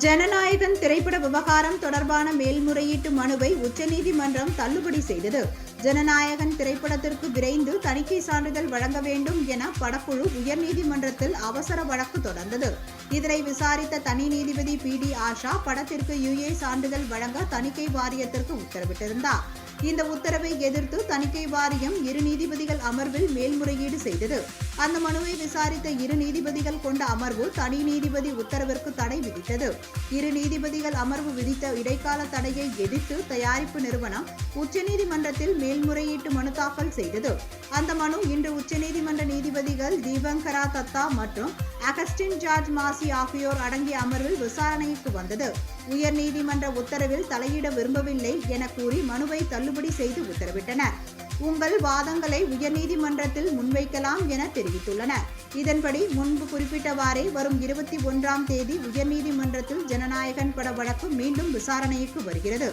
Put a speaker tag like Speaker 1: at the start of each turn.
Speaker 1: ஜனநாயகன் திரைப்பட விவகாரம் தொடர்பான மேல்முறையீட்டு மனுவை உச்சநீதிமன்றம் தள்ளுபடி செய்தது. ஜனநாயகன் திரைப்படத்திற்கு விரைந்து தணிக்கை சான்றிதழ் வழங்க வேண்டும் என படக்குழு உயர்நீதிமன்றத்தில் அவசர வழக்கு தொடர்ந்தது. இதனை விசாரித்த தனி நீதிபதி PD ஆஷா படத்திற்கு UA சான்றிதழ் வழங்க தணிக்கை வாரியத்திற்கு உத்தரவிட்டிருந்தார். இந்த உத்தரவை எதிர்த்து தணிக்கை வாரியம் 2 நீதிபதிகள் அமர்வில் மேல்முறையீடு செய்தது. அந்த மனுவை விசாரித்த 2 நீதிபதிகள் கொண்ட அமர்வு தனி நீதிபதி உத்தரவிற்கு தடை விதித்தது. 2 நீதிபதிகள் அமர்வு விதித்த இடைக்கால தடையை எதிர்த்து தயாரிப்பு நிறுவனம் உச்சநீதிமன்றத்தில் மேல்முறையீட்டு மனு தாக்கல் செய்தது. அந்த மனு இன்று உச்சநீதிமன்ற நீதிபதிகள் தீபங்கரா தத்தா மற்றும் அகஸ்டின் ஜார்ஜ் மாசி ஆகியோர் அடங்கிய அமர்வில் விசாரணைக்கு வந்தது. உயர்நீதிமன்ற உத்தரவில் தலையிட விரும்பவில்லை என கூறி மனுவை தள்ளுபடி செய்து உத்தரவிட்டனர். உங்கள் வாதங்களை உயர்நீதிமன்றத்தில் முன்வைக்கலாம் என தெரிவித்துள்ளனர். இதன்படி முன்பு குறிப்பிட்டவாறே வரும் 21ஆம் தேதி உயர்நீதிமன்றத்தில் ஜனநாயகன் பட வழக்கு மீண்டும் விசாரணைக்கு வருகிறது.